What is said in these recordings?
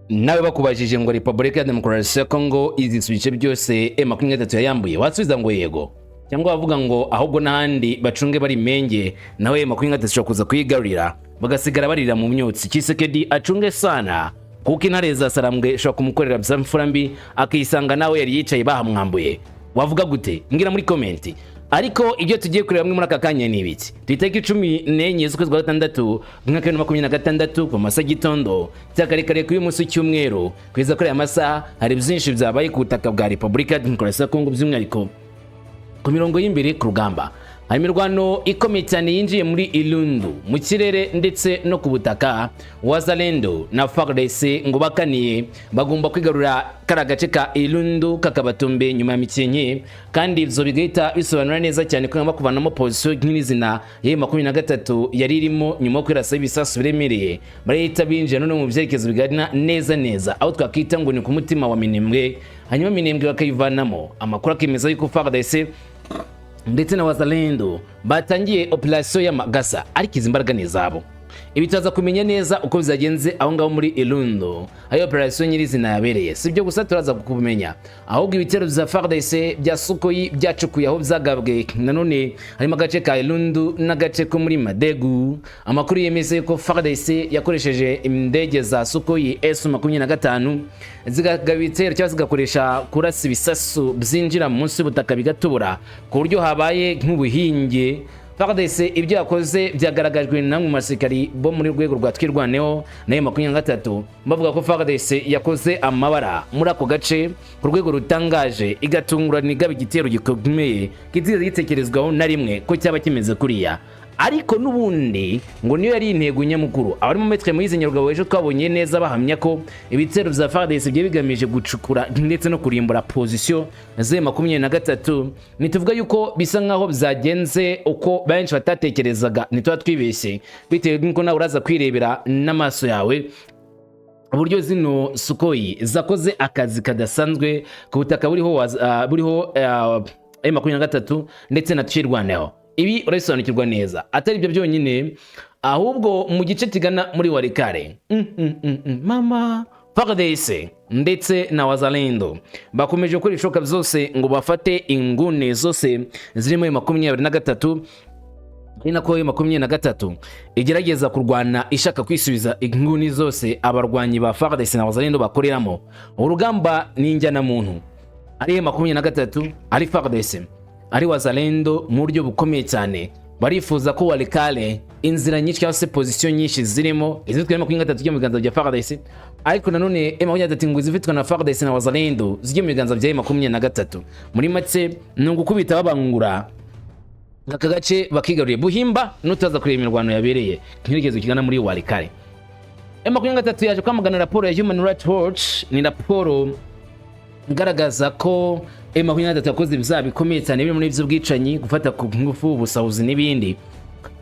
nawe bakubajije ngo Repubulika ya Demokarasi ya Kongo izisubice byose M23 yayambuye wasubiza ngo yego, cyangwa bavuga ngo ahubwo n'ahandi bacunge bari menge nawe M23 ashobora kuza kuyigarurira bagasigara barira mu myotsi. Kisekedi acunge sana kuko intare za Sarambwe ashobora kumukorera byamfura mbi akisanga nawe yari yicaye bahamwambuye. Wavuga gute? Ngira muri comment. Ariko ibyo tugiye kureba muri aka kanya ni ibiki. Twiteke 14 z'ukwezi kwa gatandatu mwaka wa 2026 ku masaha gitondo cyakarekare ku munsi cy'umweru kweza kuri amasaha hari byinshi byabaye ku butaka bwa Repubulika ya Demokarasi ya Kongo by'umwihariko ku mirongo y'imbere ku rugamba. Hari imirwano ikomeye cyane yinjiye muri Ilundu mu kirere ndetse no ku butaka. Wazalendo na FARDC ngo bakaniye bagomba kwigarura karagace ka Ilundu kakabatumbe nyuma ya mikenye, kandi ivyo bigahita bisobanura neza cyane ko ngamba kuvanamo position nk'izina ya M23 yari irimo nyuma yo kwirasa ibisasu biremereye barahita binjira none mu byerekezo bigarina neza aho twakita ngo ni ku mutima wa Minembwe, hanyuma Minembwe bakayivanamo. Amakuru akemeza yuko FARDC ndetse na Wazalendo batangiye operation y'amagasa ariko izimbaraga nezabo. Ibitaza kumenya neza uko bizagenze aho ngaho muri Ilundu ayo operation nyirizina yabereye. Sibyo gusa turaza kubimenya ahubwo ibitero bya FARDC bya Sukoyi byacukuye aho byagabwe nanone harimo agace ka Ilundu n'agace ko muri Madegu. Amakuru yemeze ko FARDC yakoresheje indege za Sukoyi S-25 zigagabitse cyangwa zigakoresha kurasa ibisasu byinjira munsi y'ubutaka bigatubura ku buryo habaye nk'ubuhinge. FARDC ibyo yakoze byagaragajwe na mu masikari bo muri rwego rwa twirwaneho na M23 bavuga ko FARDC yakoze amabara muri ako gace ku rwego rutangaje igatungurana igaba igitero gikomeye kitigeze gitekerezwaho na rimwe ko cyaba kimeze kuriya. Ariko nubundi ngo niyo yari intego nyamukuru. Abari mu metwe muyize nyarugabo ejo twabonye neza bahamya ko ibitero bya FARDC bye bigamije gucukura ndetse no kurimbura position ze 23. Nituvuga yuko bisa nkaho byagenze uko benshi batatekerezaga, nitwa twibeshye bitewe n'uko nawe uraza kwirebera n'amaso yawe uburyo zino Sukoyi zakoze akazi kadasanzwe ku butaka buriho M23 ndetse na twirwaneho. Ibi urabisobanukirwa neza atari ibyo byonyine ahubwo mu gice kigana muri Walikale mama FARDC ndetse na Wazalendo bakomeje gukora ishoka byose ngo bafate ingune zose zirimo 23 inako 23 igerageza kurwana ishaka kwisubiza inguni zose abarwanyi ba FARDC na Wazalendo bakoreramo. Urugamba ni injyana muntu ari 23 ari FARDC ari Wazalendo mu buryo bukomeye cyane. Barifuza ko Walikale inzira nyinshi cyangwa se position nyinshi zirimo izitwa M23 mu biganza bya FARDC, ariko nanone M23 ngo izifitwa na FARDC na Wazalendo zijye mu biganza bya M23. Muri make no gukubita babangura aka gace bakigaruriye Buhimba n'utaza kureba imirwano yabereye nk'irekezo kigana muri Walikale. M23 yaje kwamagana raporo ya Human Rights Watch. Ni raporo ngaragaza ko M23 yakoze ibyaha bikomeye cyane biri muri ibyo bwicanyi, gufata ku ngufu, ubusahuzi n'ibindi.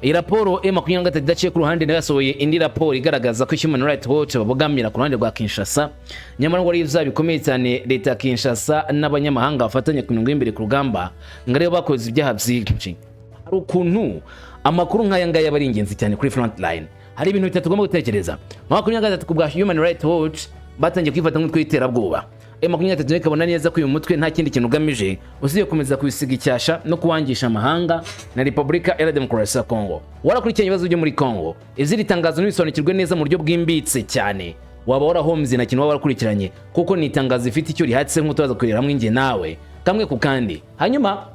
Iyi raporo M23 idaciye ku ruhande yasohoye indi raporo igaragaza ko Human Rights Watch babogamira ku ruhande rwa Kinshasa, nyamara ngo ari ibyaha bikomeye cyane leta ya Kinshasa n'abanyamahanga bafatanya ku mirongo y'imbere ku rugamba ngare bakoze ibyaha byinshi. Hari ukuntu amakuru nk'aya ngaya bari ingenzi cyane kuri front line. Hari ibintu bitatu tugomba gutekereza. M23 ku bwa Human Rights Watch batangiye kwifata nk'utwiterabwoba. M23 ikabona neza ko uyu mutwe nta kindi kintu ugamije uziye komeza kubisiga icyasha no kuwangisha amahanga na Repubulika ya Demokarasi ya Kongo. Warakurikiranye ibibazo byo muri Kongo, iziri tangazo n'ibisobanukirwe neza mu buryo bwimbitse cyane. Waba warahomze na kintu warakurikiranye kuko ni tangazo ifite icyo rihatse nk'utaza kurira hamwe nge nawe kamwe ku kandi. Hanyuma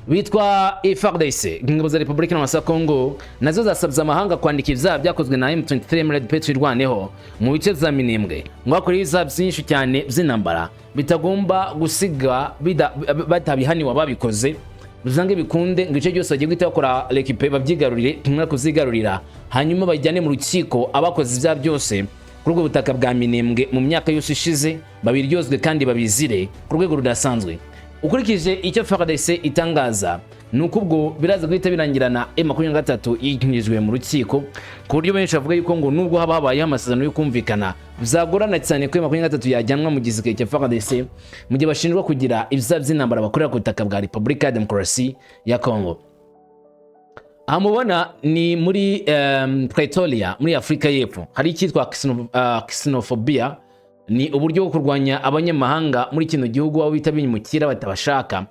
bitwa FARDC ingabo za Repubulika ya Kongo nazo zasabye amahanga kwandika ibyaha byakozwe na M23 muri twirwaneho mu bice za Minembwe ngo akore ibyaha byinshi cyane by'intambara bitagomba gusiga batabihaniwe ababikoze bizange bikunde ngo ice cyose bagiye guhita bakora l'équipe babyigarurire kimwe kuzigarurira hanyuma bajyane mu rukiko abakoze ibyaha byose ku rwego butaka bwa Minembwe mu myaka yose ishize babiryozwe kandi babizire ku rwego rudasanzwe. Ukurikije icyo FARDC itangaza nuko ubwo biraza guhita birangirana M23 yigirijwe mu rukiko ku buryo benshi bavuga yuko ngo nubwo haba habayeho amasezerano yo kumvikana bizagorana cyane ko M23 yajyanwa mu gisirikare cya FARDC mu gihe bashinjwa kugira ibyaha by'intambara bakorera ku butaka bwa Repubulika ya Demokarasi ya Kongo. amubona ni muri Pretoria muri Afrika y'Epfo. Hari icyitwa xenophobia, ni uburyo bwo kurwanya abanyamahanga muri kino gihugu aho bita bimukira batabashaka.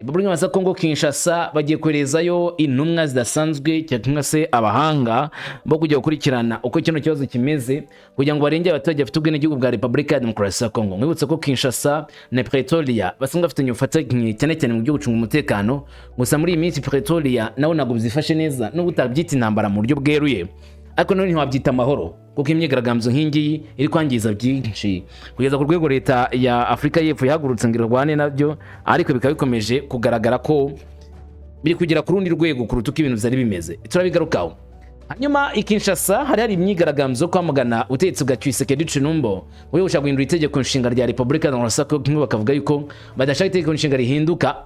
Repubulika ya Kongo Kinshasa bagiye kwerezayo intumwa zidasanzwe cyangwa se abahanga bo kujya gukurikirana uko kino kibazo kimeze kugira ngo barenge abaturage bafite ubwenegihugu bwa Repubulika ya Demokarasi ya Kongo. Mwibutse ko Kinshasa na Pretoria basanzwe bafitanye ubufatanye cyane cyane mu byo gucunga umutekano, gusa muri iyi minsi Pretoria nawo ntabwo bizifashe neza no gutabyita intambara mu buryo bweruye, ariko none ntiwabyita amahoro kuko imyigaragambyo nk'ingiyi iri kwangiza byinshi kugeza ku rwego leta ya Afrika y'Epfo yahagurutse ngo irwane nabyo, ariko bikaba bikomeje kugaragara ko biri kugera ku rundi rwego kuruta uko ibintu byari bimeze. Turabigarukaho. Hanyuma Kinshasa hari imyigaragambyo yo kwamagana ubutegetsi bwa Tshisekedi Tshilombo we ushaka guhindura itegeko nshinga rya Repubulika ya Demokarasi ya Kongo, bakavuga yuko badashaka itegeko nshinga rihinduka.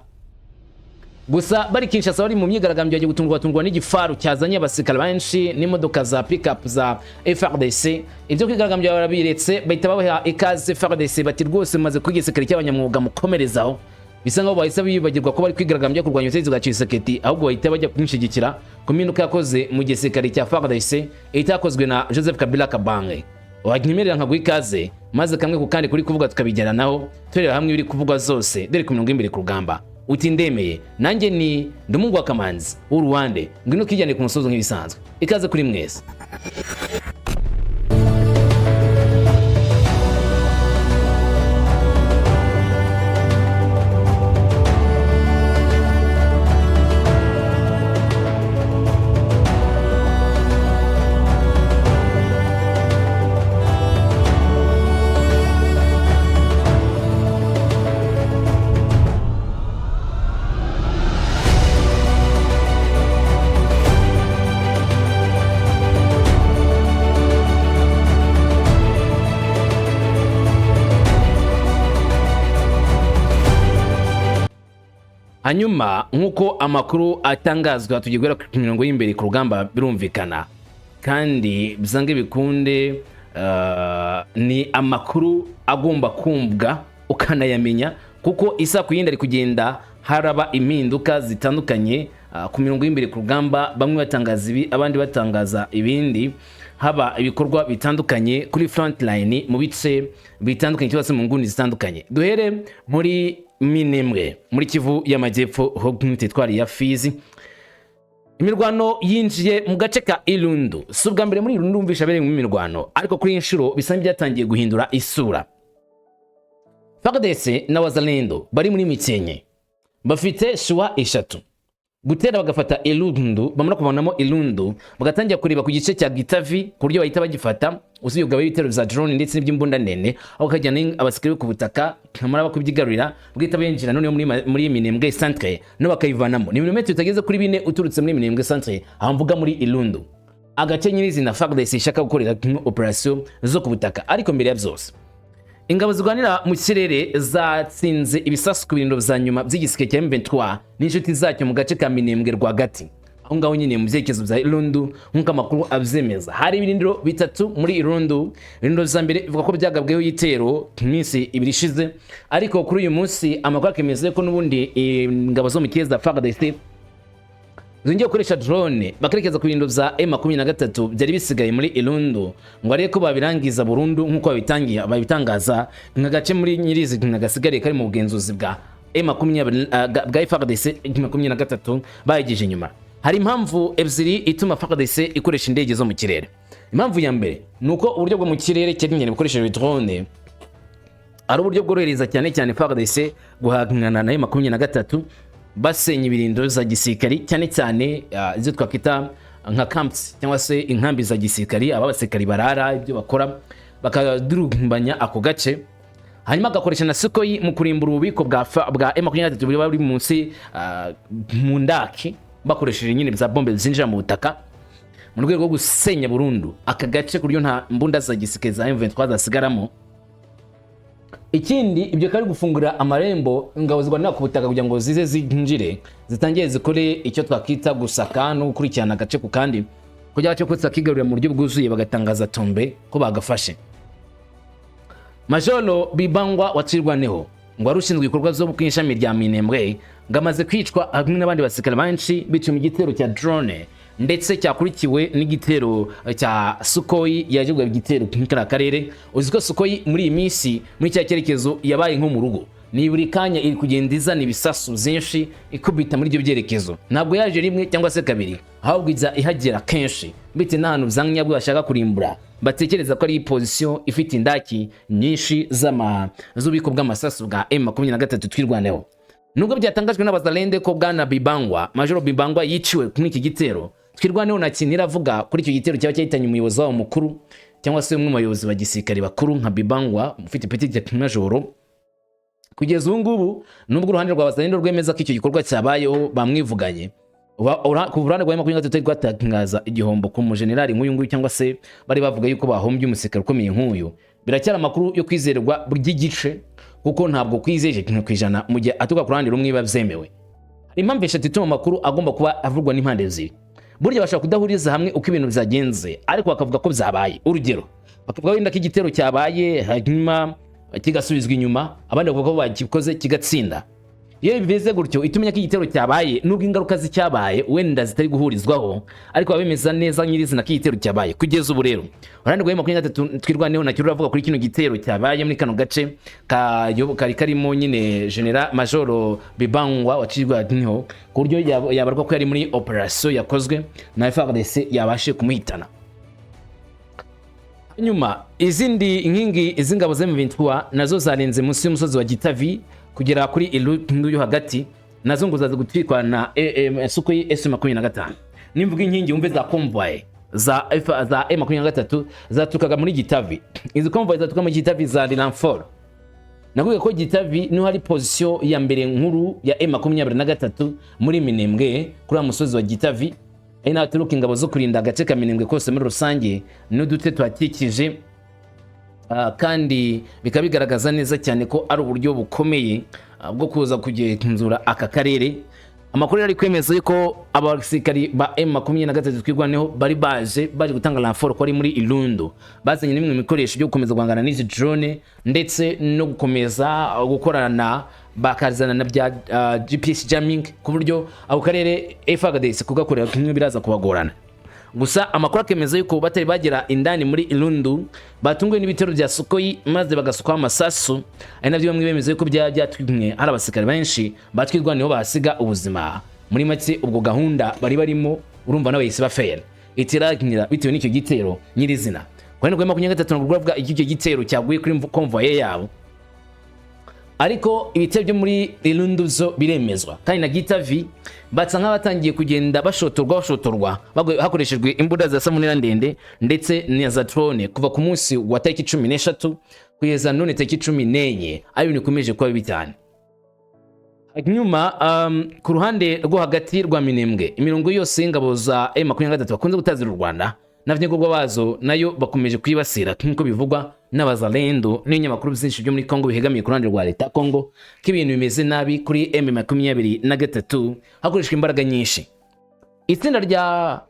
Gusa bari Kinshasa bari mu myigaragambyo yagiye gutungwa n'igifaru cyazanye abasikara benshi n'imodoka za pick-up za FRDC. Ibyo kwigaragambyo barabiretse bahita babaha ikaze FRDC bati rwose maze kwigisekera cy'abanyamwuga mukomerezaho. Bisa nkaho bahise bibagirwa ko bari kwigaragambyo kurwanya ubutegetsi bwa Tshisekedi, ahubwo bahita bajya kumushyigikira ku mpinduka yakoze mu gisirikare cya FRDC itakozwe na Joseph Kabila Kabange. Wanyemerera nkaguha ikaze maze kamwe ku kandi kuri kuvuga tukabijyana tureba hamwe ibiri kuvugwa zose dore ku mirongo imbere ku rugamba. Uti ndemeye nanjye ni Umuhungu wa Kamanzi w'Uruwande, ngwino kijyane ku musozo nk'ibisanzwe. Ikaze kuri mwese. Hanyuma nk'uko amakuru atangazwa tugigwera ku mirongo y'imbere ku rugamba birumvikana kandi bizange bikunde, ni amakuru agomba kumbwa ukanayamenya kuko isa kuyindi ari kugenda haraba impinduka zitandukanye ku mirongo y'imbere ku rugamba, bamwe batangaza ibi abandi batangaza ibindi, haba ibikorwa bitandukanye kuri front line mu bice bitandukanye cyose mu nguni zitandukanye. Duhere muri Minembwe muri Kivu y'Amajyepfo ho twari ya Fizi. Imirwano yinjiye mu gace ka Ilundu. Si ubwa mbere muri Ilundu umvisha bere mu mirwano, ariko kuri inshuro bisa byatangiye guhindura isura. FARDC na Wazalendo bari muri Mikenye bafite shuwa eshatu: gutera bagafata Ilundu, bamara kuvanamo Ilundu bagatangira kureba ku gice cya Gitavi ku buryo bahita bagifata, usibye ubwo ibitero za drone ndetse n'iby'imbunda ndende, aho kajyana abasikare ku butaka kamara bakubyigarurira bwita benjira none muri Minembwe centre no bakayivanamo. Ni ibirometero bitageze kuri 4 uturutse muri Minembwe centre, aho mvuga muri Ilundu, agace nyirizina FARDC ishaka gukorera operation zo ku butaka. Ariko mbere ya byose ingabo zirwanira mu kirere zatsinze ibisasu ku birindiro za nyuma by'igisike cya M23 n'inshuti zacyo mu gace ka Minembwe rwagati, aho ngaho nyine mu byerekezo bya Ilundu nk'uko amakuru abyemeza. Hari ibirindiro bitatu muri Ilundu. Ibirindiro za mbere bivuga ko byagabweho yitero iminsi ibiri ishize, ariko kuri uyu munsi amakuru akemeza ko n'ubundi ingabo zo mu kirere za FARDC zongeye gukoresha drone bakerekeza ku birindiro za M23 byari bisigaye muri Ilundu ngo ariko babirangiza burundu nk'uko babitangaza nk'agace muri nyirizi gasigariye kari mu bugenzuzi bwa M23 bwa FARDC 23 bayigije inyuma. Hari impamvu ebyiri ituma FARDC ikoresha indege zo mu kirere. Impamvu ya mbere nuko uburyo bwo mu kirere cyane bukoresheje drone ari uburyo bworohereza cyane cyane FARDC guhangana na M23 basenya ibirindiro za gisirikari cyane cyane izo twakita nka camps cyangwa se inkambi za gisirikari, ababasekari barara ibyo bakora bakadurumbanya ako gace. Hanyuma agakoresha na Sukhoi mu kurimbura ububiko bwa M23 buri bari munsi mu ndaki, bakoresheje nyine za bombe zinjira mu butaka mu rwego rwo gusenya burundu aka gace kuryo nta mbunda za gisirikare za M23 zasigaramo. Ikindi ibyo kari gufungura amarembo ingabo zirwanira ku butaka kugira ngo zize zinjire zitangiye zikore icyo twakita gusaka no gukurikirana agace ku kandi kugira cyo kutsa kigarurira mu buryo bwuzuye bagatangaza tombe ko bagafashe. Majoro Bibangwa wacirwaneho ngo arushinzwe ibikorwa zo kwishami rya Minembwe ngamaze kwicwa hamwe n'abandi basirikare benshi biciye mu gitero cya drone ndetse cyakurikiwe n'igitero cya Sukhoi yaje gwa igitero k'ikara karere. Uziko Sukhoi muri iyi minsi muri cya cyerekezo yabaye nko mu rugo, ni buri kanya iri kugenda izana ibisasu byinshi ikubita muri ibyo byerekezo. Ntabwo yaje rimwe cyangwa se kabiri, ahubwo iza ihagera kenshi bite n'ahantu byanyabwo bashaka kurimbura. Batekereza ko ari position ifite indaki nyinshi z'ubiko bw'amasasu bwa M23 twirwaneho. Nubwo byatangajwe n'Abazalendo ko bwana Bibangwa, Major Bibangwa yiciwe kuri iki gitero, twirwaneho na kinira avuga kuri icyo gitero cyaba cyahitanye umuyobozi wabo mukuru cyangwa se umwe mu bayobozi ba gisirikare bakuru nka Bibangwa ufite petit de major. Kugeza ubu ngubu nubwo uruhande rwa Wazalendo rwemeza ko icyo gikorwa cyabayeho bamwivuganye, ku ruhande rwa M23 rwatangaza igihombo ku mujenerali nk'uyu nguyu cyangwa se bari bavuga yuko bahombye umusirikare ukomeye nk'uyu. Biracyari amakuru yo kwizerwa by'igice kuko ntabwo kwizeje kwijana mu gihe atuka ku ruhande rumwe bavyemewe. Hari impamvu eshatu ituma amakuru agomba kuba avugwa n'impande zibiri. Burya bashaka kudahuriza hamwe uko ibintu byagenze ariko bakavuga ko byabaye. Urugero bakavuga wenda ko igitero cyabaye hanyuma kigasubizwa inyuma, abandi bavuga ko bagikoze kigatsinda. Iyo biveze gutyo itumenya ko igitero cyabaye nubwo ingaruka zicyabaye wenda zitari guhurizwaho, ariko babemeza neza nyirizina ko igitero cyabaye. Kugeza ubu rero urande rwa M23 twirwaneho na kirura avuga kuri kino gitero cyabaye muri kano gace kari karimo nyine General Major Bibangwa wacirwa niho ku buryo yabarwa ko yari muri operation yakozwe na FARDC yabashe kumuhitana. Nyuma izindi inkingi izingabo za M23 nazo zarenze munsi y'umusozi wa Gitavi kugera kuri Ilundu yo hagati, nazo ngo zaza gutwikwa na Sukhoi S25. Nimvuga inkingi umve za convoy za M23 zatukaga muri Gitavi. Izi convoy zatuka muri Gitavi za renfort. Navuga ko Gitavi no hari position ya mbere nkuru ya M23 muri Minembwe kuri umusozi wa Gitavi. Ari naturuka ingabo zo kurinda agace ka Minembwe kose muri rusange n'udute twakikije, kandi bikabigaragaza neza cyane ko ari uburyo bukomeye bwo kuza kugenzura aka karere. Amakuru yari kwemeza yuko abasirikari ba M23 twirwaneho bari baje gutanga renfort ko ari muri Ilundu, bazanye nimwe mikoresho byo gukomeza guhangana n'izi drone ndetse no gukomeza gukorana bakazana na bya GPS jamming ku buryo ako karere FARDC kugakorera kimwe biraza kubagorana. Gusa amakuru akemeza yuko batari bagera indani muri Ilundu batunguwe n'ibitero bya Sukhoi maze bagasukwa amasasu, ari nabyo bamwe bemeza yuko byatwimwe hari abasirikare benshi batwirwaneho bahasiga ubuzima. Muri make ubwo gahunda bari barimo urumva n'abayisi bafera itiragira bitewe n'icyo gitero nyirizina. Kwene kwa M23 n'ubwo icyo gitero cyaguye kuri convoy yabo, ariko ibitero byo muri Ilundu zo biremezwa kandi na Gitavi batsa nk'abatangiye kugenda bashotorwa hakoreshejwe imbunda za samunira ndende ndetse na za drone kuva ku munsi wa tariki 13 kugeza none tariki 14 ayo nikomeje kuba bitane. Nyuma ku ruhande rwo hagati rwa Minembwe imirongo yose ingabo za M23 bakunze gutazira u Rwanda n'abanyagurwa bazo nayo bakomeje kwibasira nk'uko bivugwa n'Abazalendo n'inyamakuru byinshi byo muri Kongo bihegamiye ku ruhande rwa leta Kongo k'ibintu bimeze nabi kuri M23 hakoreshwa imbaraga nyinshi. Itsinda rya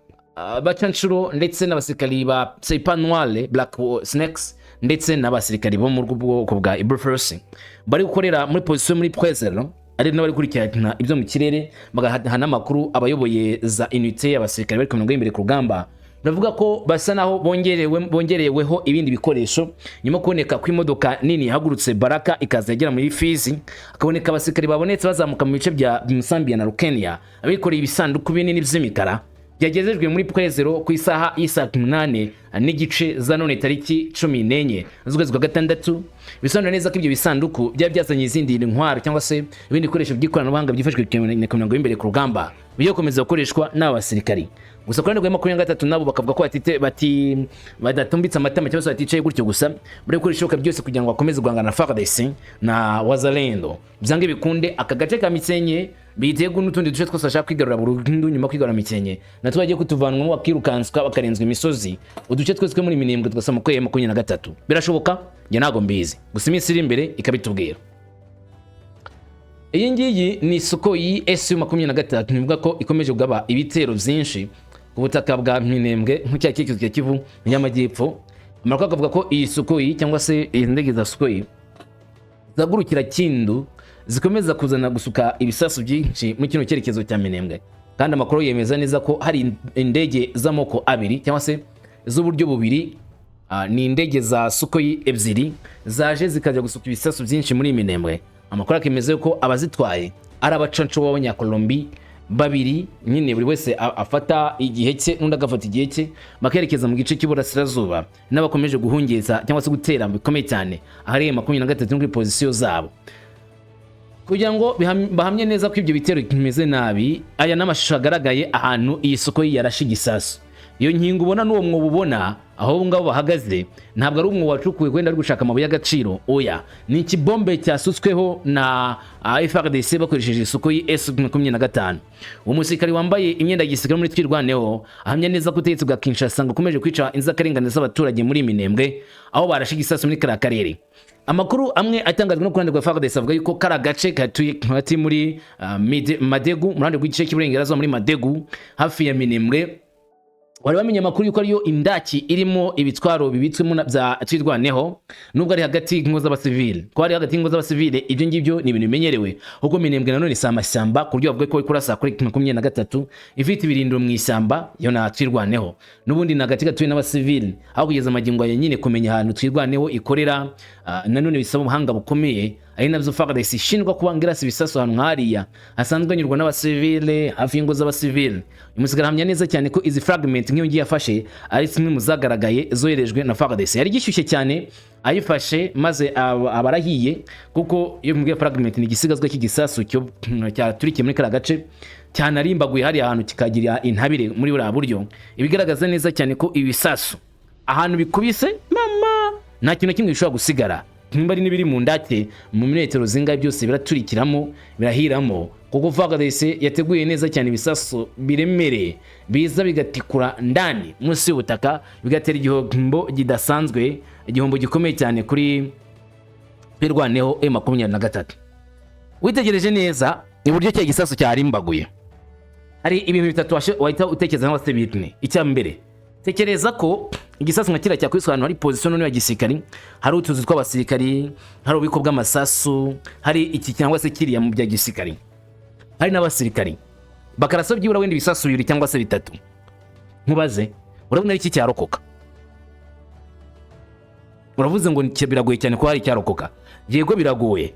bacanshuro ndetse n'abasirikari ba Seipanwale Black Snakes ndetse n'abasirikari bo mu bwoko bwa Ibuforce bari gukorera muri position muri Pwezero, ari n'abari kurikirana ibyo mu kirere bagahana amakuru abayoboye za unité y'abasirikari bari kumwe imbere ku rugamba. Navuga ko basa naho bongereweho ibindi bikoresho nyuma kuboneka ku imodoka nini hagurutse Baraka ikazagera muri Fizi, akaboneka abasirikari babonetse bazamuka mu bice bya Musambia na Rukenia abikoreye ibisanduku binini by'imikara byagezejwe muri Pwezero ku isaha y'isa 8 n'igice za none tariki 14 z'ukwezi kwa Gatandatu. Bisobanura neza ko ibyo bisanduku byazanye izindi ntwaro cyangwa se ibindi bikoresho by'ikoranabuhanga byifashishwa ku imbere ku rugamba biyo komeza gukoreshwa n'abasirikari. Gusa kandi rwema 23 nabo bakavuga ko bati badatumbitse amatama cyangwa se baticaye gutyo gusa bari gukoresha byose kugira ngo bakomeze guhangana na FARDC na Wazalendo. Byange bikunde aka gace ka Misenye bitego n'utundi duce twose ashaka kwigarura burundu nyuma kwigarura Misenye natwe bagiye kutuvanwa mu bakirukanswa bakarenzwe imisozi uduce twese twe muri Minembwe twasama ko M23 birashoboka nge nago mbizi gusa iminsi iri imbere ikabitubwira. Iyi ngiyi ni Sukhoi S25 nivuga ko ikomeje kugaba ibitero byinshi ku butaka bwa Minembwe nk'icya kikizo cya Kivu y'amajyepfo. Amakuru avuga ko iyi Sukhoi cyangwa se indege za Sukhoi zagurukira Kindu zikomeza kuzana gusuka ibisasu byinshi mu kino cyerekezo cya Minembwe. Kandi amakuru yemeza neza ko hari indege z'amoko abiri cyangwa se z'uburyo bubiri, ni indege za Sukhoi ebyiri zaje zikajya gusuka ibisasu byinshi muri Minembwe. Amakuru akemeza ko abazitwaye ari abacanco b'abanyakolombi babiri, nyine buri wese afata igihe cye n'undi agafata igihe cye, bakerekeza mu gice cy'Iburasirazuba n'abakomeje guhungeza cyangwa se gutera bikomeye cyane ahari 23 muri position zabo, kugira ngo bahamye neza ko ibyo bitero bimeze nabi. Aya n'amashusho agaragaye ahantu iyi Sukhoi yarashe igisasu. Iyo nkingo ubona n'uwo mwobo ubona aho ngabo bahagaze ntabwo ari umwobo wacukuwe kwenda ari gushaka amabuye y'agaciro, oya, ni ikibombe cyasutsweho na FARDC bakoresheje Sukhoi S-25. Uwo musirikari wambaye imyenda y'igisirikare muri twirwaneho ahamya neza ko ubutegetsi bwa Kinshasa ngo ukomeje kwica inzirakarengane z'abaturage muri Minembwe aho barashe igisasu muri kara karere. Amakuru amwe atangazwa no kurande rwa FARDC avuga yuko kara gace katuye hati muri Madegu, murande rw'igice cy'Iburengerazuba muri Madegu hafi ya Minembwe. Wari bamenye amakuru yuko ariyo indaki irimo ibitwaro bibitswemo bya twirwaneho, nubwo ari hagati y'ingo z'abasivile. Ko ari hagati y'ingo z'abasivile, ibyo ngibyo ni ibintu bimenyerewe. Huko Minembwe nanone si amashyamba ku buryo bavuga ko kurasa kuri 23 ifite ibirindiro mu ishyamba yo na twirwaneho. Nubundi na gace gatuye n'abasivile, aho kugeza amagingo ya nyine kumenya ahantu twirwaneho ikorera, nanone bisaba ubuhanga bukomeye. Ari nabyo FARDC ishinjwa kubangira ibisasu ahantu hariya hasanzwe nyurwa n'abasivile hafi y'ingo z'abasivile. Umusigara hamya neza cyane ko izi fragment nk'iyo ngiye yafashe ari zimwe mu zagaragaye zoherejwe na FARDC. Yari gishyushye cyane ayifashe maze abarahiye, kuko iyo mbwiye fragment ni gisigazwa cy'igisasu cyo cyaturikiye muri kara gace cyanarimbaguye hari ahantu kikagira intabire muri buriya buryo. Ibigaragaza neza cyane ko ibisasu ahantu bikubise mama nta kintu kimwe gishobora gusigara. Nimba ari nibiri mu ndake mu minetero zingaye byose biraturikiramo birahiramo, kuko FARDC yateguye neza cyane ibisasu biremere biza bigatikura ndani munsi y'ubutaka bigatera igihombo gidasanzwe, igihombo gikomeye cyane kuri twirwaneho M23. Witegereje neza uburyo cya gisasu cyarimbaguye, hari ibintu bitatu wahita utekereza nka se bitne. Icya mbere, tekereza ko igisasu nka kira cyakwiswe ahantu hari position none ya gisirikari, hari utuzu tw'abasirikari, hari ubiko bw'amasasu, hari iki cyangwa se kiriya mu bya gisirikari, hari n'abasirikari bakarasa byibura wenda ibisasu bibiri cyangwa se bitatu. Nkubaze, urabona iki cyarokoka? Uravuze ngo biragoye cyane ko hari cyarokoka. Yego biragoye.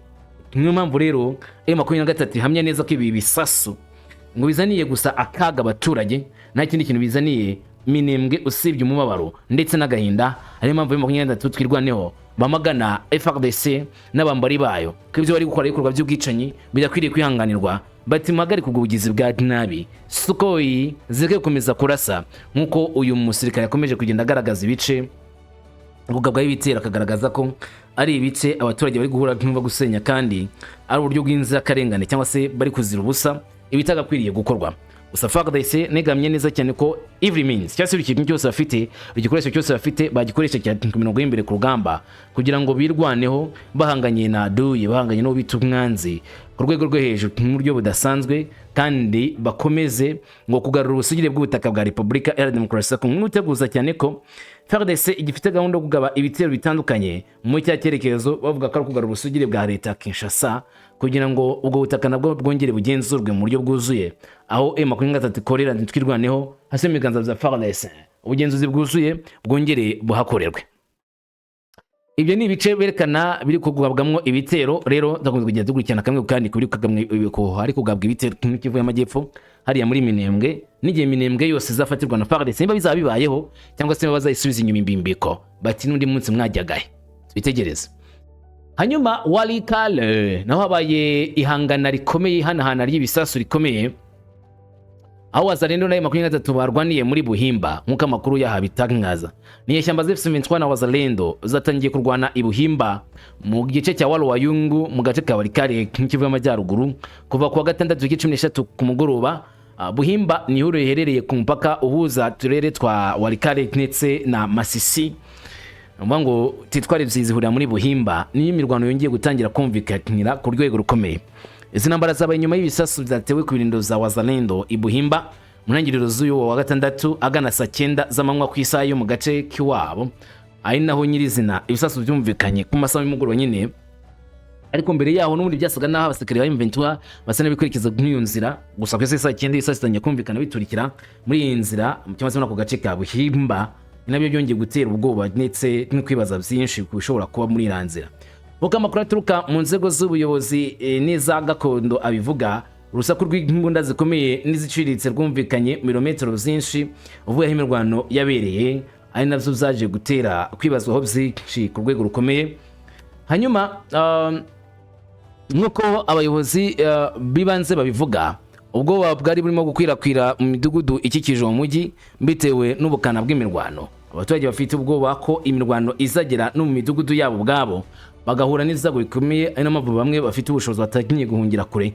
Niyo mpamvu rero M23 hamya neza ko ibi bisasu ngo bizaniye gusa akaga abaturage, nta kindi kintu bizaniye Minembwe usibye umubabaro ndetse n'agahinda. Ari mpamvu M23 twirwaneho bamagana FARDC n'abambari bayo ko ibyo bari gukora ibikorwa by'ubwicanyi bidakwiriye kwihanganirwa, bati magari kugugizi bwa nabi. Sukhoi zireke gukomeza kurasa nkuko uyu musirikare yakomeje kugenda agaragaza ibice ubugabwa y'ibitero, akagaragaza ko ari ibice abaturage bari guhura n'umva gusenya kandi ari uburyo bw'inzirakarengane cyangwa se bari kuzira ubusa ibitagakwiriye gukorwa. Gusa FARDC negamye neza cyane ko every means cyase ikintu cyose bafite, igikoresho cyose bafite bagikoresha cyane ku mirongo y'imbere ku rugamba kugira ngo birwaneho bahanganye na duye, bahanganye no bita umwanzi ku rwego rwo hejuru mu buryo budasanzwe, kandi bakomeze ngo kugarura ubusugire bw'ubutaka bwa Repubulika ya Demokarasi ya Kongo. Nuteguza cyane ko FARDC igifite gahunda yo kugaba ibitero bitandukanye mu cyakerekezo, bavuga ko ari kugarura ubusugire bwa leta Kinshasa kugira ngo ubwo butaka nabwo bwongere bugenzurwe mu buryo bwuzuye, aho M23 ikorera twirwaneho hase imiganza za FARDC ubugenzuzi bwuzuye bwongere buhakorerwe. Ibyo ni ibice berekana biri kugabwamwo ibitero. Rero ndakunze kujya dukurikirana kamwe kandi kuri kagamwe ko hari kugabwa ibitero Kivu y'amajyepfo hariya muri Minembwe, n'igihe Minembwe yose zafatirwa na FARDC nimba bizaba bibayeho cyangwa se bazayisubiza inyuma imbimbiko, bati n'undi munsi mwajyagaye twitegereze. Hanyuma Walikale naho habaye ihangana rikomeye hanahana ry'ibisasu rikomeye, aho Wazalendo na M23 barwaniye muri Buhimba. Nk'uko amakuru yaha bitangaza, Inyeshyamba z'F23 na Wazalendo zatangiye kurwana i Buhimba mu gice cya Waloa Yungu mu gace ka Walikale Kivu y'amajyaruguru kuva kuwa Gatandatu 13 ku mugoroba. Buhimba ni huro iherereye ku mpaka uhuza turere twa Walikale ndetse na Masisi. Ngo titware zizihurira muri Buhimba, ni imirwano yongeye gutangira kumvikanira ku rwego rukomeye. Izi ntambara zabaye nyuma y'ibisasu byatewe ku birindo za Wazalendo i Buhimba mu ntangiriro z'uyu wa Gatandatu agana saa 9 z'amanywa ku isaha yo mu gace k'iwabo, ari naho nyirizina ibisasu byumvikanye ku masaha y'umugoroba nyine ariko mbere yaho n'ubundi byasaga naho abasekere ba M23 basa n'abikurikiza nk'iyo nzira gusa kwese saa 9 isatangiye kumvikana biturikira muri iyi nzira cyangwa se muri ako gace ka Buhimba nabyo byongeye gutera ubwoba ndetse no kwibaza byinshi kubishobora kuba muri iranzira. Uko amakuru aturuka mu nzego z'ubuyobozi n'iza gakondo abivuga, urusaku rw'imbunda zikomeye n'iziciriritse rwumvikanye mirometero byinshi uvuye aho imirwano yabereye, ari navyo zaje gutera kwibazwaho byinshi ku rwego rukomeye. Hanyuma nk'uko abayobozi bibanze babivuga, ubwoba bwari burimo gukwirakwira mu midugudu ikikije mu mujyi bitewe n'ubukana bw'imirwano. Abaturage bafite ubwoba ko imirwano izagera no mu midugudu yabo bwabo bagahura n'izago bikomeye, ari n'amavu bamwe bafite ubushobozi batagiye guhungira kure.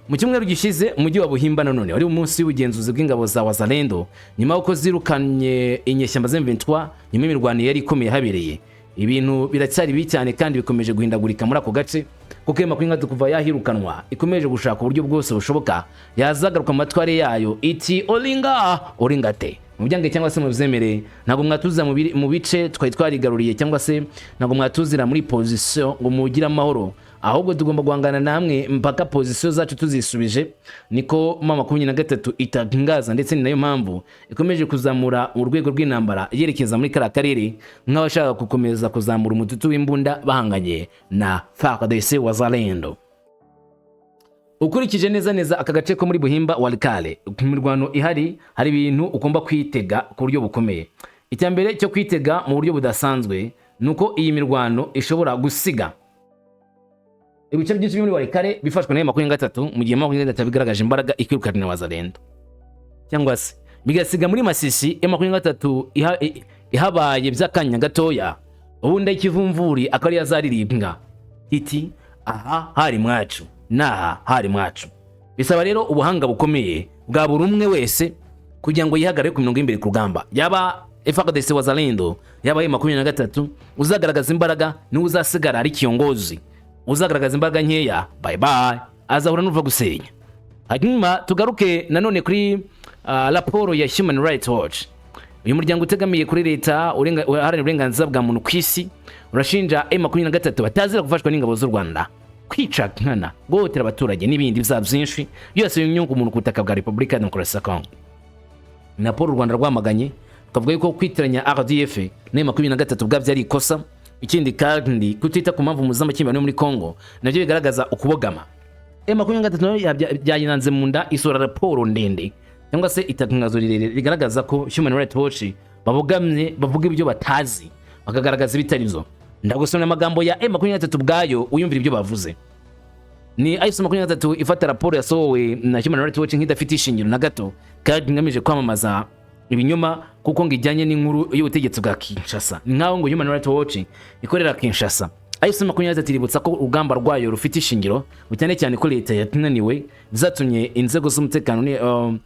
Mu cyumweru gishize umujyi wa Buhimba none wari umunsi w'ubugenzuzi bw'ingabo za Wazalendo nyuma uko zirukanye inyeshyamba za M23 nyuma imirwano yari ikomeye habereye. Ibintu biracyari bibi cyane kandi bikomeje guhindagurika muri ako gace kuko Amakuru kuva yahirukanwa ikomeje gushaka uburyo bwose bushoboka yazagaruka mu matware yayo iti olingate mu byange cyangwa se mu byemere. Ntabwo mwatuza mu bice twarigaruriye cyangwa se ntabwo mwatuzira muri position ngo mugira amahoro, ahubwo tugomba guhangana namwe mpaka position zacu tuzisubije, niko M23 itangaza. Ndetse ni nayo mpamvu ikomeje kuzamura urwego rw'intambara yerekeza muri karere nk'abashaka gukomeza kuzamura umututu w'imbunda bahanganye na FARDC Wazalendo. Ukurikije neza aka gace ko muri Buhimba Walikale, imirwano ihari hari ibintu ugomba kwitega ku buryo bukomeye. Icyambere cyo kwitega mu buryo budasanzwe nuko iyi mirwano ishobora gusiga ibice byinshi muri Walikale bifashwe na M23 mu gihe M23 bigaragaje imbaraga ikirukana na Wazalendo, cyangwa se bigasiga muri Masisi M23 ihabaye by'akanya gatoya, ubundi ikivumvuri akari yazaririmbwa iti aha hari mwacu naha hari mwacu. Bisaba rero ubuhanga bukomeye bwa buri umwe wese kugira ngo yihagare ku mirongo imbere ku rugamba, yaba FARDC Wazalendo yaba M23 uzagaragaza imbaraga ni uzasigara ari kiyongozi, uzagaragaza imbaraga nkeya bye bye azahura n'uva gusenya. Hanyuma tugaruke nanone kuri raporo ya Human Rights Watch. Uyu muryango utegamiye kuri leta uharanira uburenganzira bwa muntu ku isi urashinja M23 batazira gufashwa n'ingabo z'u Rwanda kwica nkana, guhotera abaturage n'ibindi bizaba byinshi byose binyungu umuntu ku butaka bwa Repubulika ya Demokarasi ya Kongo. Naporo u Rwanda rwamaganye kavuga yuko kwitiranya RDF M23 bwabyo ari ikosa. Ikindi kandi kutita ku mpamvu mpuzamakimbano muri Kongo nabyo bigaragaza ukubogama. M23 byayinanze mu nda isura raporo ndende cyangwa se itangazo rirerire rigaragaza ko Human Rights Watch babogamye bavuga ibyo batazi bakagaragaza ibitari byo. Ndagusomera amagambo ya M23 bwayo uyumvira ibyo bavuze. Ni M23 ifata raporo yasohowe na Human Rights Watch nk'idafite ishingiro na gato kandi ngamije kwamamaza ibinyoma kuko ngijyanye n'inkuru y'ubutegetsi bwa Kinshasa. Nkaho ngo Human Rights Watch ikorera Kinshasa. M23 iributsa ko urugamba rwayo rufite ishingiro cyane cyane ko leta yatunaniwe bizatumye inzego z'umutekano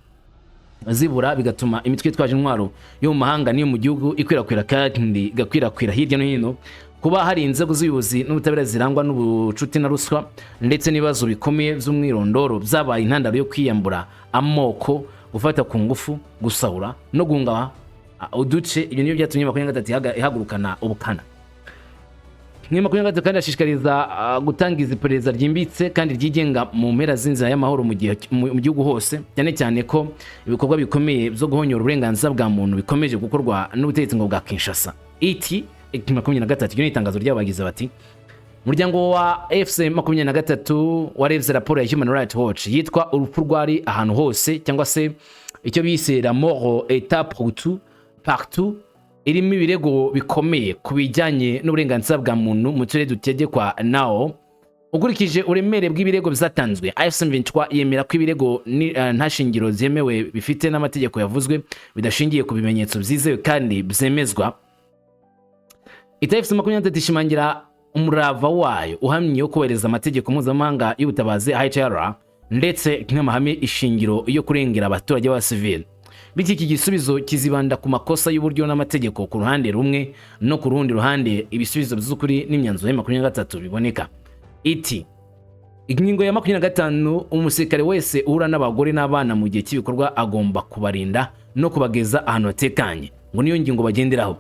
zibura bigatuma imitwe itwaje intwaro yo mu mahanga niyo mu gihugu ikwirakwira kandi gakwirakwira hirya no hino. Kuba hari inzego z'ubuyobozi n'ubutabera zirangwa n'ubucuti na ruswa ndetse n'ibibazo bikomeye by'umwirondoro byabaye intandaro yo kwiyambura amoko, gufata ku ngufu, gusahura no guhunga uduce. Ibyo niyo byatumye M23 ihagurukana ubukana. M23 kandi ashishikariza gutangiza iperereza ryimbitse kandi ryigenga mu mpera z'inzira y'amahoro mu gihugu hose, cyane cyane ko ibikorwa bikomeye byo guhonyora uburenganzira bwa muntu bikomeje gukorwa n'ubutegetsi ngo bwa Kinshasa. M23 ryo itangazo ryabagize bati umuryango wa FC 23 warebye raporo ya Human Rights Watch yitwa urupfu rwari ahantu hose cyangwa se icyo bise la mort état partout irimo ibirego bikomeye kubijyanye n'uburenganzira bwa muntu mu turere dutegekwa nawo. Ukurikije uremere bw'ibirego bizatanzwe, FC 23 yemera ko ibirego nta shingiro zemewe bifite n'amategeko yavuzwe bidashingiye ku bimenyetso byizewe kandi byemezwa. FC 23 ishimangira umurava wayo uhamye yo kohereza amategeko mpuzamahanga y'ubutabazi IHR ndetse nk'amahame ishingiro yo kurengera abaturage ba civil. Bityo iki gisubizo kizibanda ku makosa y'uburyo n'amategeko ku ruhande rumwe no ku rundi ruhande ibisubizo by'ukuri n'imyanzuro ya 23 biboneka. Iti ingingo ya 25 umusirikare wese uhura n'abagore n'abana mu gihe cy'ibikorwa agomba kubarinda no kubageza ahantu hatekanye, ngo niyo ngingo bagenderaho.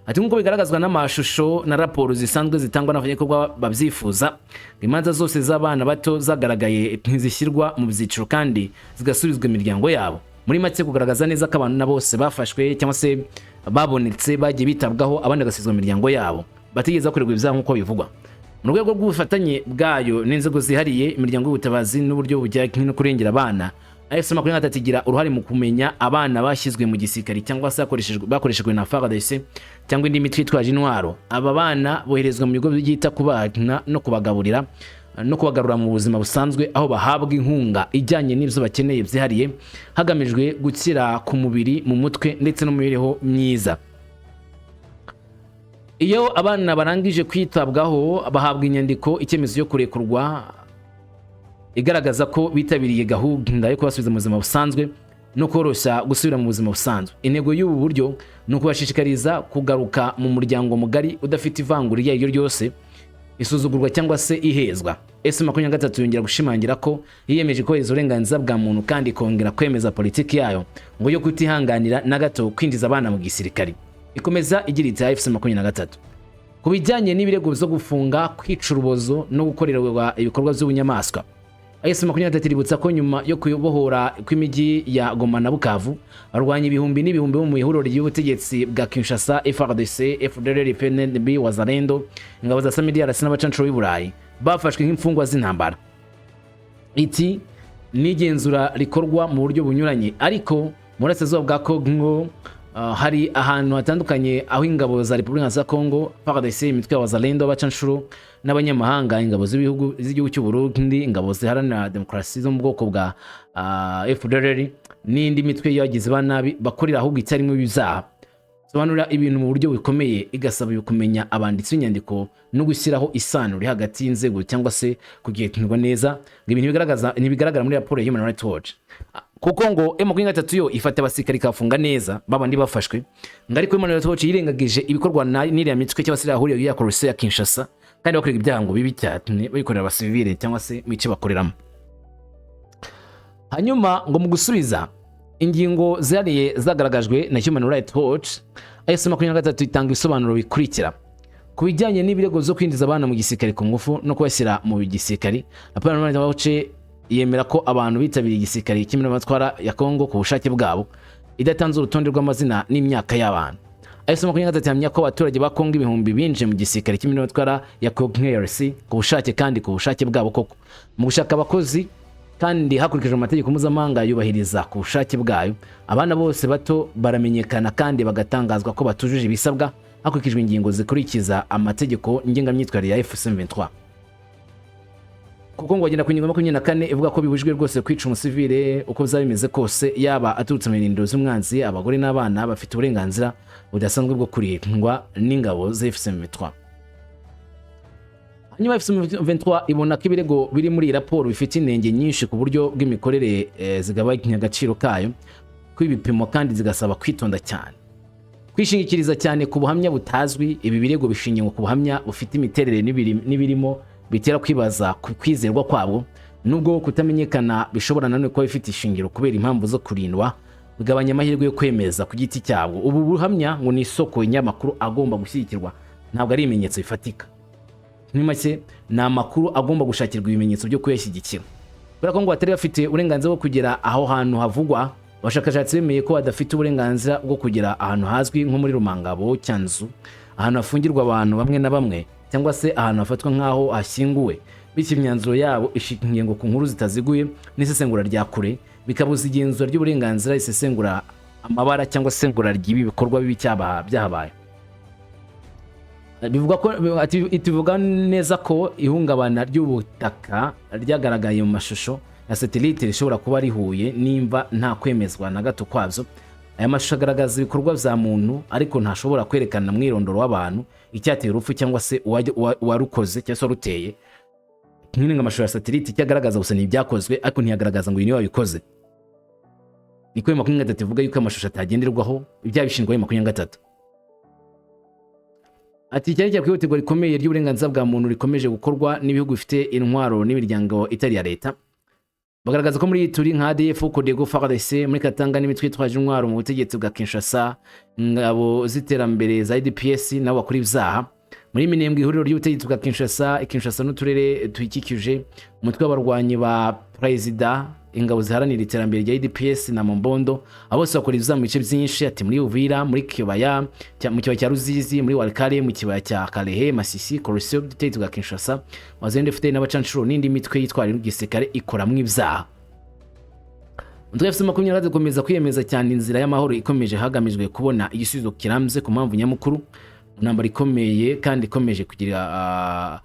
ati nk'uko bigaragazwa n'amashusho na raporo zisanzwe zitangwa n'abanyakorwa babyifuza imanza zose z'abana bato zagaragaye ntizishyirwa mu byiciro kandi zigasubizwa imiryango yabo. Muri make kugaragaza neza ko abantu bose bafashwe cyangwa se babonetse bagiye bitabwaho abandi bagasizwa imiryango yabo batigeze bakorerwa ibyaha nk'uko bivugwa. Mu rwego rw'ubufatanye bwayo n'inzego zihariye imiryango y'ubutabazi n'uburyo bujyanye no kurengera abana, CYUMWERU igira uruhare mu kumenya abana bashyizwe mu gisirikari cyangwa se bakoreshejwe na FARDC cyangwa indi mitwe itwaje intwaro. Aba bana boherezwa mu bigo byita ku bana no kubagaburira no kubagarura mu buzima busanzwe aho bahabwa inkunga ijyanye n'ibyo bakeneye byihariye hagamijwe gukira ku mubiri, mu mutwe ndetse no mu mibereho myiza. Iyo abana barangije kwitabwaho bahabwa inyandiko icyemezo yo kurekurwa igaragaza ko bitabiriye gahunda yo kubasubiza mu buzima busanzwe no koroshya gusubira mu buzima busanzwe. Intego y'ubu buryo ni ukubashishikariza kugaruka mu muryango mugari udafite ivangura iryo ryose, isuzugurwa cyangwa se ihezwa. CYUMWERU yongera gushimangira ko yiyemeje kubahiriza uburenganzira bwa muntu kandi kongera kwemeza politiki yayo ngo yo kutihanganira na gato kwinjiza abana mu gisirikari. Ikomeza igira iti CYUMWERU ku bijyanye n'ibirego byo gufunga, kwica urubozo no gukorerwa ibikorwa by'ubunyamaswa, CYUMWERU iributsa ko nyuma yo kuyobohora kw'imijyi ya Goma na Bukavu barwanya ibihumbi n'ibihumbi mu ihuriro ry'ubutegetsi bwa Kinshasa, FARDC, FDLR, PNB, Wazalendo, ingabo za CMDRC n'abacancuro b'i Burayi bafashwe nk'imfungwa z'intambara. Iti n'igenzura rikorwa mu buryo bunyuranye ariko muri Burasirazuba bwa Kongo hari ahantu hatandukanye aho ingabo za Repubulika ya Kongo, FARDC, imitwe ya Wazalendo, abacancuro n'abanyamahanga, ingabo z'igihugu cy'u Burundi, ingabo ziharanira demokarasi zo mu bwoko bwa FDLR n'indi mitwe y'abagizi ba nabi bakorera ahubwo icyarimo ibyaha. Sobanura ibintu mu buryo bukomeye igasaba kumenya abanditsi b'inyandiko no gushyiraho isano riri hagati y'inzego cyangwa se kugenwa neza ngo ibintu bigaragara muri raporo ya Human Rights Watch. Kuko ngo CYUMWERU yo ifata abasikari kafunga neza babandi bafashwe ngo ariko Human Rights Watch yirengagije ibikorwa n'iriya mitwe cy'abasirikare ahuriye ya Koruse ya Kinshasa kandi bakorera ibyaha ngo bibi cyane bayikorera abasivile cyangwa se mice bakoreramo. Hanyuma ngo mu gusubiza ingingo zariye zagaragajwe na Human Rights Watch, CYUMWERU itanga ibisobanuro bikurikira ku bijyanye n'ibirego byo kwinjiza abana mu gisirikare ku ngufu no kubashyira mu gisirikare. Human Rights Watch yemera ko abantu bitabiriye igisirikare cy'imiramatwara ya Kongo ku bushake bwabo idatanze urutonde rw'amazina n'imyaka y'abantu. CYUMWERU ihamya ko abaturage ba Kongo ibihumbi binje mu gisirikare cy'imiramatwara ya Kongo ku bushake kandi ku bushake bwabo koko mu gushaka abakozi kandi hakurikijwe amategeko mpuzamahanga yubahiriza ku bushake bwayo. Abana bose bato baramenyekana kandi bagatangazwa ko batujuje ibisabwa hakurikijwe ingingo zikurikiza amategeko ngengamyitwarire ya CYUMWERU. Kuko ngo bagenda ku ngingo 24 ivuga ko bibujijwe rwose kwica umusivile uko byabimeze kose yaba aturutse mu birindiro z'umwanzi, abagore n'abana bafite uburenganzira budasanzwe bwo kurindwa n'ingabo za CYUMWERU. Hanyuma CYUMWERU ibona ko ibirego biri muri raporo bifite inenge nyinshi ku buryo bw'imikorere zigabanya agaciro kayo kw'ibipimo kandi zigasaba kwitonda cyane, kwishingikiriza cyane ku buhamya butazwi. Ibi birego bishingiye ku buhamya bufite imiterere n'ibirimo bitera kwibaza ku kwizerwa kwabo nubwo kutamenyekana bishobora nanone kuba bifite ishingiro kubera impamvu zo kurindwa bigabanya amahirwe yo kwemeza ku giti cyabo. Ubu buhamya ngo ni isoko y'inyamakuru agomba gushyigikirwa, ntabwo ari ibimenyetso bifatika. Ni make ni amakuru agomba gushakirwa ibimenyetso byo kuyashyigikira. Kubera ko ngo batari bafite uburenganzira bwo kugera aho hantu havugwa, abashakashatsi bemeye ko badafite uburenganzira bwo kugera ahantu hazwi nko muri Rumangabo, Cyanzu, ahantu hafungirwa abantu bamwe na bamwe cyangwa se ahantu hafatwa nk'aho hashyinguwe. Bityo imyanzuro yabo ishingiye ngo ku nkuru zitaziguye n'isesengura rya kure bikabuza igenzura ry'uburenganzira, isesengura amabara cyangwa se ngura ry'ibi bikorwa bibi byahabaye. Bivuga ko itivuga neza ko ihungabana ry'ubutaka ryagaragaye mu mashusho ya satellite rishobora kuba rihuye nimba nta kwemezwa na gato kwabyo. Aya mashusho agaragaza ibikorwa bya muntu ariko ntashobora kwerekana mwirondoro w'abantu, icyateye urupfu cyangwa se uwarukoze cyangwa se waruteye. Nk'ini amashusho ya satellite cyagaragaza gusa n'ibyakozwe ariko ntiyagaragaza ngo ni wabikoze. Niko CYUMWERU ivuga yuko amashusho atagenderwaho ibyabishingwa CYUMWERU. Ati cyari cyakwihutirwa rikomeye ry'uburenganzira bwa muntu rikomeje gukorwa n'ibihugu bifite intwaro n'imiryango itari ya leta. bagaragaza ko muri turi nka ADF Kodego FARDC muri Katanga n'imitwe yitwaje intwaro mu butegetsi bwa Kinshasa ngabo ziterambere za IDPS nabo bakora ibyaha muri Minembwe ihuriro ry'ubutegetsi bwa Kinshasa n'uturere tuyikikije umutwe w'abarwanyi ba president ingabo ziharanira iterambere rya IDPS na Mombondo abose bakora ibyaha mu bice byinshi ati muri Uvira muri Kibaya mu kibaya cya Ruzizi muri Walikale mu kibaya cya Kalehe Masisi Korosio y'ubutegetsi bwa Kinshasa Wazalendo FDL n'abacanshuro n'indi mitwe yitwara igisirikare ikora mu ibyaha. Umutwe FC makumyabiri ukomeza kwiyemeza cyane inzira y'amahoro ikomeje hagamijwe kubona igisubizo kirambye ku mpamvu nyamukuru nambara ikomeye kandi ikomeje kugira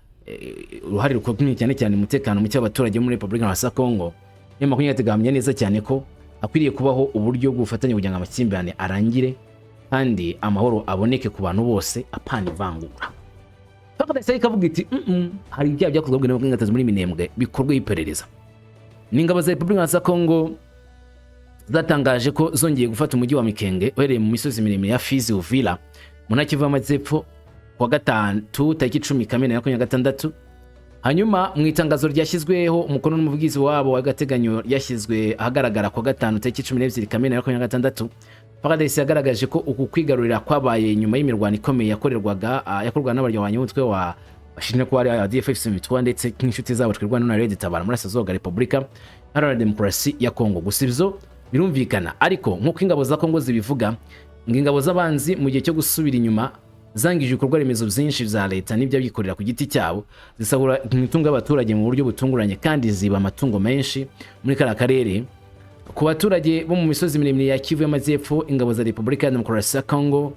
uruhare rukomeye cyane cyane umutekano mu cy'abaturage muri Republika ya Kongo. Makumyabiri tegamye neza cyane ko akwiriye kubaho uburyo bw'ubufatanye kugira ngo amakimbirane arangire kandi amahoro aboneke ku bantu bose apana ivangura. FARDC ikavuga iti hari ibyaha byakozwe bwa Makumyabiri muri Minembwe bikorwe iperereza. N'ingabo za Republika ya Kongo zatangaje ko zongeye gufata umujyi wa Mikenge uhereye mu misozi miremire ya Fizi Uvira mu Kivu amajyepfo kuwa Gatandatu tariki 10 Kamena ya Gatandatu. Hanyuma mu itangazo ryashyizweho umukono n'umuvugizi wabo wa gateganyo yashyizwe ahagaragara kuwa Gatanu tariki 12 Kamena ya Gatandatu. FARDC yagaragaje ko uku kwigarurira kwabaye nyuma y'imirwano ikomeye yakorwa n'abarwanyi b'umutwe wa bashinja ko ari ADF mitwa ndetse nk'inshuti zabo twirwana na Red Tabara muri Sazoga Republika Iharanira Demokarasi ya Kongo. Gusa ivyo birumvikana ariko nk'uko ingabo za Kongo zibivuga ingabo z'abanzi mu gihe cyo gusubira inyuma zangije ibikorwa remezo byinshi vya leta n'ibyo bikorera ku giti cyabo zisabura imitungo y'abaturage mu buryo butunguranye kandi ziba amatungo menshi muri kara karere. Ku baturage bo mu misozi miremire ya Kivu y'amajyepfo ingabo za Republika ya Demokarasi ya Kongo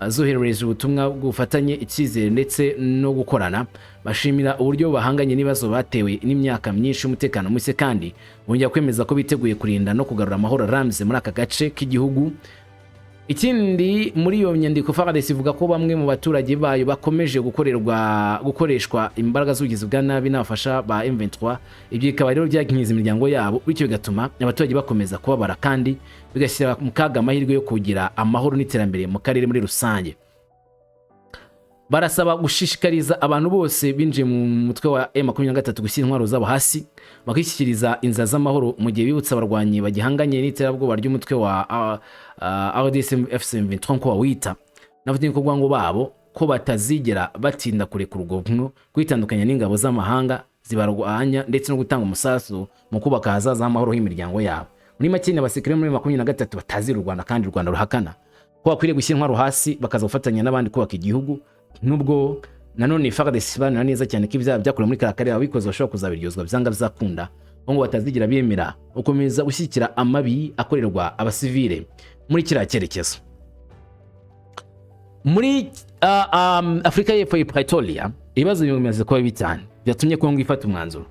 zoherereje ubutumwa bw'ubufatanye icyizere ndetse no gukorana bashimira uburyo bahanganye n'ibibazo batewe n'imyaka myinshi umutekano muke kandi bongera kwemeza ko biteguye kurinda no kugarura amahoro arambye muri aka gace k'igihugu. Ikindi muri iyo nyandiko FARDC ivuga ko bamwe mu baturage bayo bakomeje gukoreshwa imbaraga z'ubugizi bwa nabi n'abafasha ba M23 ibyo ikaba rero byaginyiza imiryango yabo bityo bigatuma abaturage bakomeza kubabara kandi bigashyira mu kaga amahirwe yo kugira amahoro n'iterambere mu karere muri rusange. Barasaba gushishikariza abantu bose binjiye mu mutwe wa M23 gushyira intwaro zabo hasi bakishyikiriza inzira z'amahoro mu gihe bibutsa abarwanyi bagihanganye n'iterabwoba ry'umutwe wa RDF/M23 ko wita n'abatinko ngo babo ko batazigera batinda kurekura urwo kwitandukanya n'ingabo z'amahanga zibarwanya ndetse no gutanga umusasu mu kubaka hazaza amahoro h'imiryango yabo. Muri makine abasekere muri 23 batazira u Rwanda kandi u Rwanda ruhakana ko bakwiriye gushyira intwaro hasi bakaza gufatanya n'abandi kubaka igihugu. Nubwo nanone FARDC banira neza cyane ko ibyaha byakorewe muri karakare ababikoze bashobora kuzabiryozwa byanga bizakunda ngo batazigira bemera ukomeza gushyikira amabi akorerwa abasivile muri kiriya cyerekezo. Muri Afrika y'Epfo ya Pretoria ibibazo bimaze kuba bitanu byatumye Kongo ifata umwanzuro.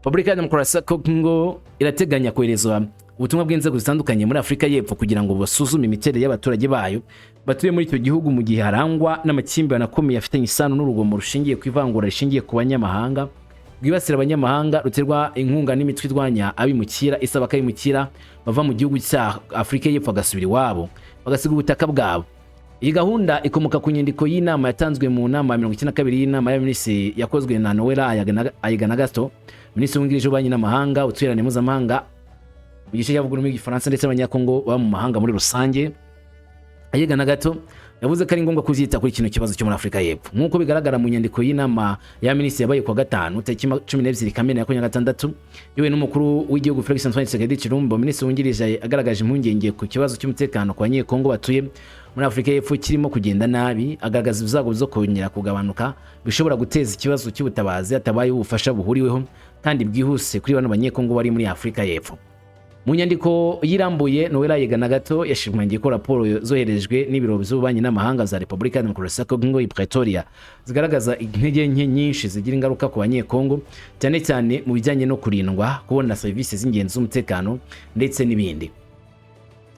Republika ya Demokarasi ya Kongo irateganya kohereza ubutumwa bw'inzego zitandukanye muri Afrika y'Epfo kugira ngo basuzume imiterere y'abaturage bayo batuye muri icyo gihugu mu gihe harangwa n'amakimbirane akomeye afitanye isano n'urugomo rushingiye ku ivangura rishingiye ku banyamahanga rwibasira abanyamahanga ruterwa inkunga n'imitwe irwanya abimukira isaba ko abimukira bava mu gihugu cya Afrika y'Epfo agasubira iwabo bagasiga ubutaka bwabo. Iyi gahunda ikomoka ku nyandiko y'inama yatanzwe mu nama 92 y'inama y'abaminisitiri yakozwe na Waloa Yungu minisitiri w'ingirije w'ububanyi n'amahanga utwirane mpuzamahanga mu gice cy'avuga ururimi rw'igifaransa ndetse n'abanyakongo baba mu mahanga muri rusange. Gatandatu yavuze ko ari ngombwa kuzita kuri kino kibazo cyo muri Afrika y'Epfo nk'uko bigaragara mu nyandiko y'inama ya minisitiri yabaye kuwa Gatanu tariki 12 Kamena ya Gatandatu yewe n'umukuru w'igihugu Felix Antoine Tshisekedi Tshilombo minisitiri wungirije agaragaje impungenge ku kibazo cy'umutekano ku banyekongo batuye muri Afrika y'Epfo kirimo kugenda nabi agaragaza ibyago byo kongera kugabanuka bishobora guteza ikibazo cy'ubutabazi atabaye ubufasha buhuriweho kandi bwihuse kuri bano banyekongo bari muri Afrika y'Epfo. Mu nyandiko yirambuye Waloa Yungu yashimangiye ko raporo zoherejwe n'ibiro by'ububanyi n'amahanga za Republika ya Demokarasi ya Kongo i Pretoria zigaragaza intege nke nyinshi zigira ingaruka ku banyekongo cyane cyane mu bijyanye no kurindwa kubona serivisi z'ingenzi z'umutekano ndetse n'ibindi.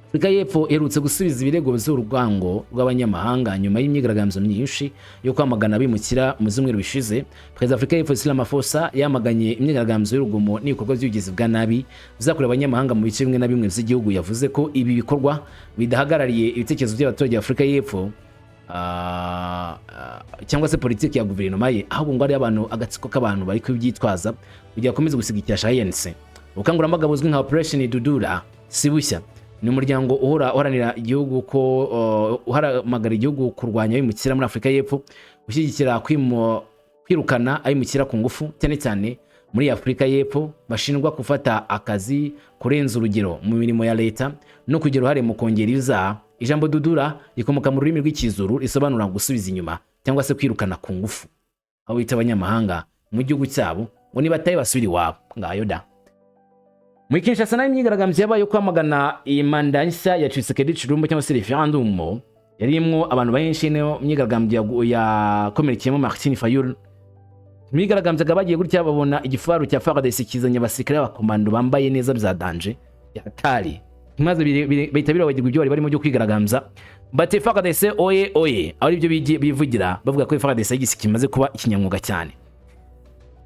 Afrika y'Epfo erutse gusubiza ibirego by'urwango rw'abanyamahanga nyuma y'imyigaragambyo myinshi yo kwamagana bimukira mu zumweru bishize. Perezida Afrika y'Epfo Cyril Ramaphosa yamaganye imyigaragambyo y'urugomo n'ibikorwa by'ubugizi bwa nabi bizakorewe abanyamahanga mu bice bimwe na bimwe by'igihugu. Yavuze ko ibi bikorwa bidahagarariye ibitekerezo by'abaturage b'Afrika y'Epfo cyangwa se politiki ya guverinoma ye ahubwo ngo ari abantu agatsiko k'abantu bari kubyitwaza kugira komeza gusigikira ANC. ubukangurambaga buzwi nka Operation Dudura si bushya, ni umuryango uharanira igihugu ko uharamagara igihugu kurwanya abimukira muri Afurika y'Epfo, ushyigikira kwirukana abimukira ku ngufu cyane cyane muri Afurika y'Epfo bashinjwa gufata akazi kurenza urugero mu mirimo ya leta no kugira uruhare mu kongera ibyaha. Ijambo Dudura rikomoka mu rurimi rw'ikizuru risobanura gusubiza inyuma cyangwa se kwirukana ku ngufu, aho bita abanyamahanga mu gihugu cyabo ngo nibataye basubira iwabo. Ngayo da muri Kinshasa nayo imyigaragambyo yabaye kwamagana imanda nshya ya Tshisekedi Tshilombo cyangwa se referendum, yarimwo abantu benshi. Niyo imyigaragambyo yakomerekeyemo Martin Fayulu. Imyigaragambyo bagiye gutya babona igifaru cya FARDC kizanye abasirikare b'abakomando bambaye neza bya danje yatari, maze bitabira bagirwa ibyo bari barimo byo kwigaragambya bate FARDC oye oye, ari byo bivugira bavuga ko FARDC y'igisi kimaze kuba ikinyamwuga cyane.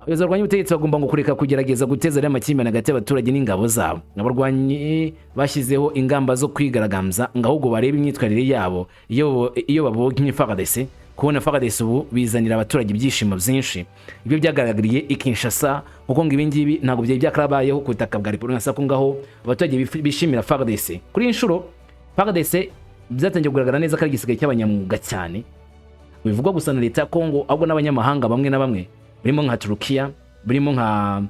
Abayobozi barwanya ubutegetsi bagomba ngo kureka kugerageza guteza amakimbirane hagati y'abaturage n'ingabo zabo. Abarwanyi bashyizeho ingamba zo kwigaragambya ngo ahubwo barebe imyitwarire yabo iyo babonye FARDC. Kubona FARDC ubu bizanira abaturage ibyishimo byinshi. Ibyo byagaragariye i Kinshasa kuko ngo ibingibi ntabwo byari byakarabayeho ku butaka bwa Repubulika ko ngaho abaturage bishimira FARDC. Kuri inshuro FARDC byatangiye kugaragara neza ko ari igisigaye cy'abanyamwuga cyane, bivugwa gusa na leta ya Kongo ahubwo n'abanyamahanga bamwe na bamwe birimo nka Turukiya, birimo nka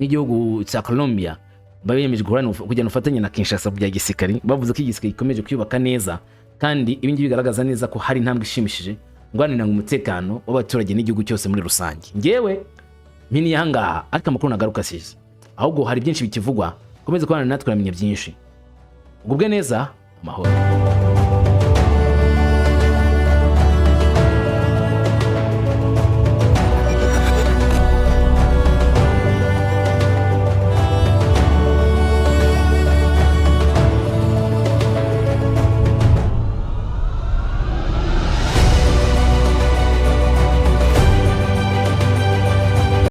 n'igihugu cya Colombia bayemeje kujyana ufatanye na Kinshasa bya gisirikari, bavuze ko igisigaye gikomeje kwiyubaka neza kandi ibingi bigaragaza neza ko hari intambwe ishimishije ngwanira umutekano w'abaturage n'igihugu cyose muri rusange. Ngewe mpini yanga ariko amakuru nagaruka size, ahubwo hari byinshi bikivugwa, komeze kubana natwe kuramenya byinshi. Ubwe neza amahoro.